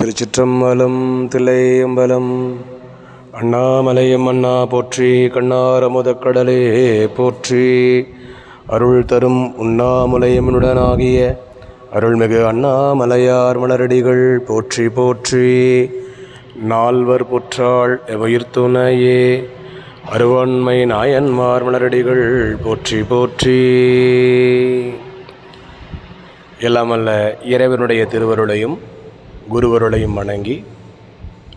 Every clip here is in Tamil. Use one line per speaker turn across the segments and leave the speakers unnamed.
திருச்சிற்றம்பலம் தில்லையம்பலம். அண்ணாமலையம் அண்ணா போற்றி, கண்ணாரமுதக்கடலே போற்றி, அருள் தரும் உண்ணாமுலையமனுடனாகிய அருள்மிகு அண்ணாமலையார் மலரடிகள் போற்றி போற்றி. நால்வர் புற்றாள் எவயிர்த்துணையே, அருவன்மை நாயன்மார் மலரடிகள் போற்றி போற்றி. எல்லாமல்ல இறைவனுடைய திருவருளையும் குருவருளையும் வணங்கி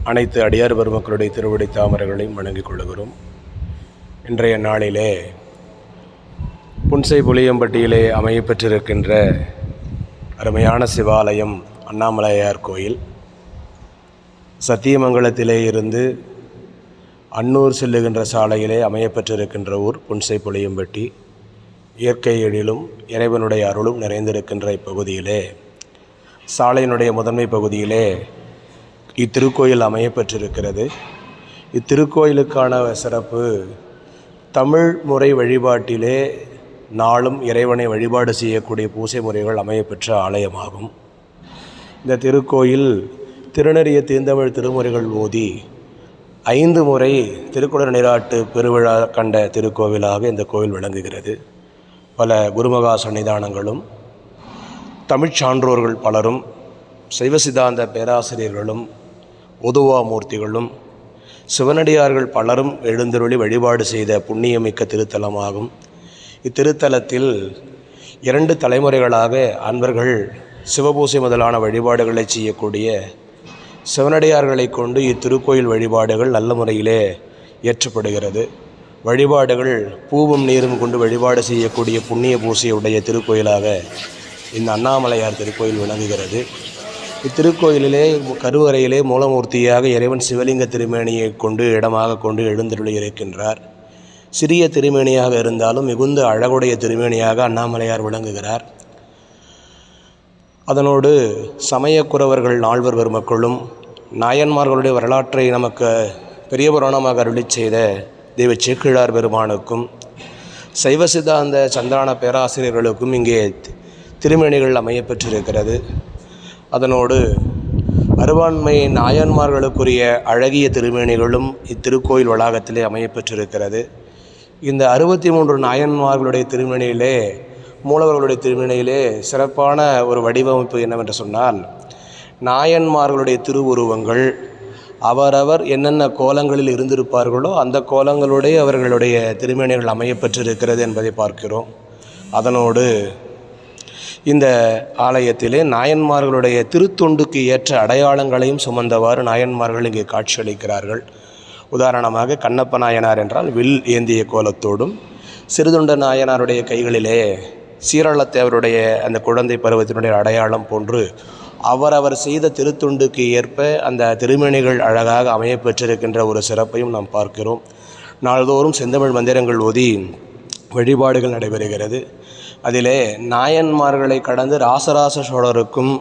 அனைத்து அடியார் பெருமக்களுடைய திருவடி தாமரைகளையும் வணங்கிக் கொள்கிறோம். இன்றைய நாளிலே புன்சை புளியம்பட்டியிலே அமையப்பெற்றிருக்கின்ற அருமையான சிவாலயம் அண்ணாமலையார் கோயில். சத்தியமங்கலத்திலே இருந்து அன்னூர் செல்லுகின்ற சாலையிலே அமையப்பெற்றிருக்கின்ற ஊர் புன்சை புளியம்பட்டி. இயற்கை எழிலும் இறைவனுடைய அருளும் நிறைந்திருக்கின்ற இப்பகுதியிலே, சாலையினுடைய முதன்மை பகுதியிலே இத்திருக்கோயில் அமையப்பெற்றிருக்கிறது. இத்திருக்கோயிலுக்கான சிறப்பு, தமிழ் முறை வழிபாட்டிலே நாளும் இறைவனை வழிபாடு செய்யக்கூடிய பூசை முறைகள் அமையப்பெற்ற ஆலயமாகும். இந்த திருக்கோயில் திருநெறிய தீந்தமிழ் திருமுறைகள் ஓதி 5 முறை திருக்குடர் நீராட்டு பெருவிழா கண்ட திருக்கோவிலாக இந்த கோவில் விளங்குகிறது. பல குருமகா சன்னிதானங்களும் தமிழ்ச் சான்றோர்கள் பலரும், சைவ சித்தாந்த பேராசிரியர்களும் உதுவா மூர்த்திகளும் சிவனடியார்கள் பலரும் எழுந்தருளி வழிபாடு செய்த புண்ணியமிக்க திருத்தலமாகும். இத்திருத்தலத்தில் 2 தலைமுறைகளாக அன்பர்கள் சிவபூசை முதலான வழிபாடுகளை செய்யக்கூடிய சிவனடியார்களை கொண்டு இத்திருக்கோயில் வழிபாடுகள் நல்ல முறையிலே ஏற்றப்படுகிறது. வழிபாடுகள் பூவும் நீரும் கொண்டு வழிபாடு செய்யக்கூடிய புண்ணிய பூசையுடைய திருக்கோயிலாக இந்த அண்ணாமலையார் திருக்கோயில் விளங்குகிறது. இத்திருக்கோயிலிலே கருவறையிலே மூலமூர்த்தியாக இறைவன் சிவலிங்க திருமேனியை கொண்டு இடமாக கொண்டு எழுந்தருளி இருக்கின்றார். சிறிய திருமேனியாக இருந்தாலும் மிகுந்த அழகுடைய திருமேனியாக அண்ணாமலையார் விளங்குகிறார். அதனோடு சமயக்குறவர்கள் 4 பெருமக்களும் நாயன்மார்களுடைய வரலாற்றை நமக்கு பெரிய புராணமாக அருளி செய்த தெய்வ சேக்கிழார் பெருமானுக்கும் சைவ சித்தாந்த சந்தான பேராசிரியர்களுக்கும் இங்கே திருமேனிகள் அமையப்பெற்றிருக்கிறது. அதனோடு அருவாண்மை நாயன்மார்களுக்குரிய அழகிய திருமேனிகளும் இத்திருக்கோயில் வளாகத்திலே அமையப்பெற்றிருக்கிறது. இந்த 63 நாயன்மார்களுடைய திருமேனியிலே, மூலவர்களுடைய திருமேனியிலே சிறப்பான ஒரு வடிவமைப்பு என்னவென்று சொன்னால், நாயன்மார்களுடைய திருவுருவங்கள் அவரவர் என்னென்ன கோலங்களில் இருந்திருப்பார்களோ அந்த கோலங்களுடைய அவர்களுடைய திருமேனிகள் அமையப்பெற்றிருக்கிறது என்பதை பார்க்கிறோம். அதனோடு இந்த ஆலயத்திலே நாயன்மார்களுடைய திருத்தொண்டுக்கு ஏற்ற அடையாளங்களையும் சுமந்தவாறு நாயன்மார்கள் இங்கே காட்சியளிக்கிறார்கள். உதாரணமாக கண்ணப்ப நாயனார் என்றால் வில் ஏந்திய கோலத்தோடும், சிறுதொண்ட நாயனாருடைய கைகளிலே சீரளத்தேவருடைய அந்த குழந்தை பருவத்தினுடைய அடையாளம் போன்று அவரவர் செய்த திருத்தொண்டுக்கு ஏற்ப அந்த திருமேனிகள் அழகாக அமையப்பெற்றிருக்கின்ற ஒரு சிறப்பையும் நாம் பார்க்கிறோம். நாள்தோறும் செந்தமிழ் மந்திரங்கள் ஓதி வழிபாடுகள் நடைபெறுகிறது. அதிலே நாயன்மார்களை கடந்து ராசராச சோழருக்கும்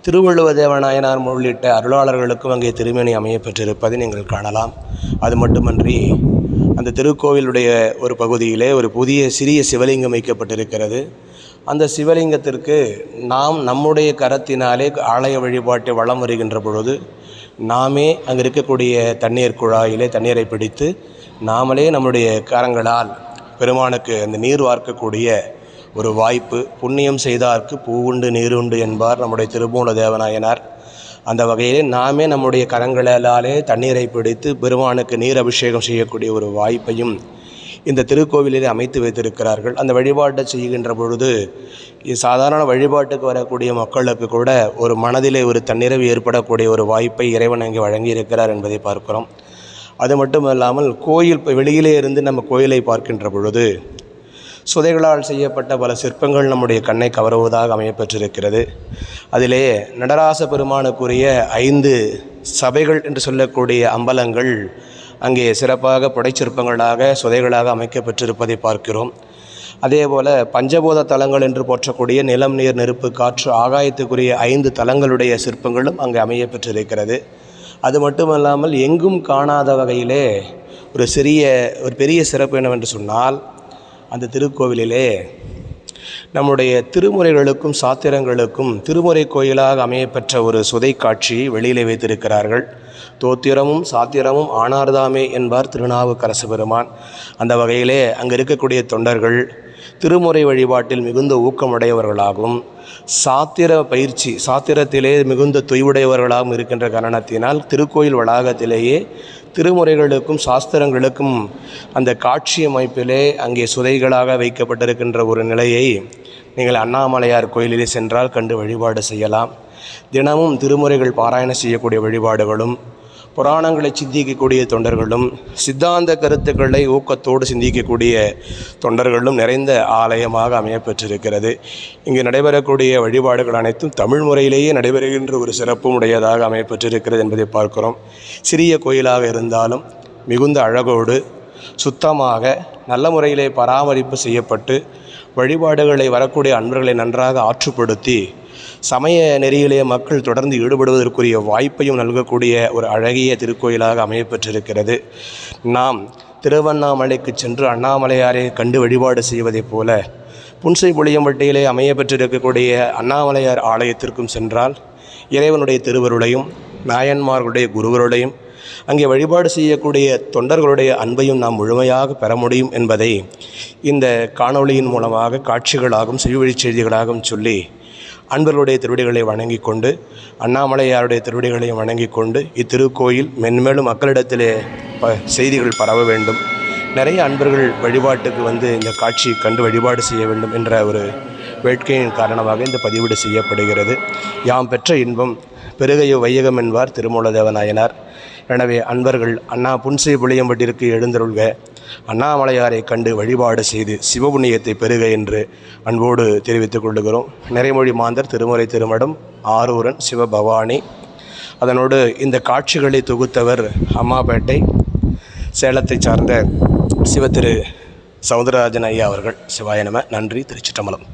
திருவள்ளுவ தேவநாயனார் உள்ளிட்ட அருளாளர்களுக்கும் அங்கே திருமேனி அமையப்பெற்றிருப்பதை நீங்கள் காணலாம். அது மட்டுமன்றி அந்த திருக்கோவிலுடைய ஒரு பகுதியிலே ஒரு புதிய சிறிய சிவலிங்கம் வைக்கப்பட்டிருக்கிறது. அந்த சிவலிங்கத்திற்கு நாம் நம்முடைய கரத்தினாலே ஆலய வழிபாட்டை வலம் வருகின்ற பொழுது நாமே அங்கே இருக்கக்கூடிய தண்ணீர் குழாயிலே தண்ணீரை பிடித்து நாமளே நம்முடைய கரங்களால் பெருமானுக்கு அந்த நீர் வார்க்கக்கூடிய ஒரு வாய்ப்பு. புண்ணியம் செய்தார்க்கு பூவுண்டு நீருண்டு என்பார் நம்முடைய திருமூல தேவநாயனார். அந்த வகையிலே நாமே நம்முடைய கரங்களாலே தண்ணீரை பிடித்து பெருமானுக்கு நீர் அபிஷேகம் செய்யக்கூடிய ஒரு வாய்ப்பையும் இந்த திருக்கோவிலிலே அமைத்து வைத்திருக்கிறார்கள். அந்த வழிபாட்டை செய்கின்ற பொழுது சாதாரண வழிபாட்டுக்கு வரக்கூடிய மக்களுக்கு கூட ஒரு மனதிலே ஒரு தன்னிறைவு ஏற்படக்கூடிய ஒரு வாய்ப்பை இறைவன் அங்கே வழங்கியிருக்கிறார் என்பதை பார்க்கிறோம். அது மட்டுமல்லாமல் கோயில் வெளியிலே இருந்து நம்ம கோயிலை பார்க்கின்ற பொழுது சுதைகளால் செய்யப்பட்ட பல சிற்பங்கள் நம்முடைய கண்ணை கவருவதாக அமையப்பெற்றிருக்கிறது. அதிலே நடராச பெருமானுக்குரிய 5 சபைகள் என்று சொல்லக்கூடிய அம்பலங்கள் அங்கே சிறப்பாக புடைச்சிற்பங்களாக சுதைகளாக அமைக்கப்பெற்றிருப்பதை பார்க்கிறோம். அதேபோல் பஞ்சபூத தலங்கள் என்று போற்றக்கூடிய நிலம், நீர், நெருப்பு, காற்று, ஆகாயத்துக்குரிய 5 தலங்களுடைய சிற்பங்களும் அங்கே அமையப்பெற்றிருக்கிறது. அது மட்டுமல்லாமல் எங்கும் காணாத வகையிலே ஒரு பெரிய சிறப்பு என்னவென்று சொன்னால், அந்த திருக்கோவிலிலே நம்முடைய திருமுறைகளுக்கும் சாத்திரங்களுக்கும் திருமுறை கோயிலாக அமையப்பெற்ற ஒரு சுதை காட்சியை வெளியிலே வைத்திருக்கிறார்கள். தோத்திரமும் சாத்திரமும் ஆனார்தாமே என்பார் திருநாவுக்கரசு பெருமான். அந்த வகையிலே அங்கே இருக்கக்கூடிய தொண்டர்கள் திருமுறை வழிபாட்டில் மிகுந்த ஊக்கமுடையவர்களாகவும் சாத்திர பயிற்சி சாத்திரத்திலே மிகுந்த தொய்வுடையவர்களாகவும் இருக்கின்ற காரணத்தினால் திருக்கோயில் வளாகத்திலேயே திருமுறைகளுக்கும் சாஸ்திரங்களுக்கும் அந்த காட்சி அமைப்பிலே அங்கே சுதைகளாக வைக்கப்பட்டிருக்கின்ற ஒரு நிலையை நீங்கள் அண்ணாமலையார் கோயிலிலே சென்றால் கண்டு வழிபாடு செய்யலாம். தினமும் திருமுறைகள் பாராயணம் செய்யக்கூடிய வழிபாடுகளும் புராணங்களை சிந்திக்கக்கூடிய தொண்டர்களும் சித்தாந்த கருத்துக்களை ஊக்கத்தோடு சிந்திக்கக்கூடிய தொண்டர்களும் நிறைந்த ஆலயமாக அமையப்பெற்றிருக்கிறது. இங்கு நடைபெறக்கூடிய வழிபாடுகள் அனைத்தும் தமிழ் முறையிலேயே நடைபெறுகின்ற ஒரு சிறப்பும் உடையதாக அமையப்பெற்றிருக்கிறது என்பதை பார்க்கிறோம். சிறிய கோயிலாக இருந்தாலும் மிகுந்த அழகோடு சுத்தமாக நல்ல முறையிலே பராமரிப்பு செய்யப்பட்டு வழிபாடுகளை வரக்கூடிய அன்பர்களை நன்றாக ஆற்றுப்படுத்தி சமய நெறியிலே மக்கள் தொடர்ந்து ஈடுபடுவதற்குரிய வாய்ப்பையும் நல்கக்கூடிய ஒரு அழகிய திருக்கோயிலாக அமையப்பெற்றிருக்கிறது. நாம் திருவண்ணாமலைக்கு சென்று அண்ணாமலையாரை கண்டு வழிபாடு செய்வதைப் போல புன்சை புளியம்பட்டியிலே அமையப்பெற்றிருக்கக்கூடிய அண்ணாமலையார் ஆலயத்திற்கும் சென்றால் இறைவனுடைய திருவருளையும் நாயன்மார்களுடைய குருவருளையும் அங்கே வழிபாடு செய்யக்கூடிய தொண்டர்களுடைய அன்பையும் நாம் முழுமையாக பெற முடியும் என்பதை இந்த காணொளியின் மூலமாக காட்சிகளாகவும் செவிவழிச் செய்திகளாகவும் சொல்லி அன்பர்களுடைய திருவடிகளை வணங்கி கொண்டு அண்ணாமலையாருடைய திருவடிகளையும் வணங்கி கொண்டு இத்திருக்கோயில் மென்மேலும் மக்களிடத்திலே செய்திகள் பரவ வேண்டும். நிறைய அன்பர்கள் வழிபாட்டுக்கு வந்து இந்த காட்சி கண்டு வழிபாடு செய்ய வேண்டும் என்ற ஒரு வேட்கையின் காரணமாக இந்த பதிவீடு செய்யப்படுகிறது. யாம் பெற்ற இன்பம் பெருகையோ வையகம் என்பார் திருமூலதேவ நாயனார். எனவே அன்பர்கள் அண்ணா புன்சை புளியம்பட்டிற்கு எழுந்தருள்க, அண்ணாமலையாரை கண்டு வழிபாடு செய்து சிவபுண்ணியத்தை பெறுக என்று அன்போடு தெரிவித்துக் கொள்ளுகிறோம். நிறைமொழி மாந்தர் திருமுறை திருமடம் ஆரூரன் சிவபவானி. அதனோடு இந்த காட்சிகளை தொகுத்தவர் அம்மாப்பேட்டை சேலத்தை சார்ந்த சிவ திரு சௌந்தரராஜன் ஐயா அவர்கள். சிவாய நம. நன்றி. திருச்சிற்றம்பலம்.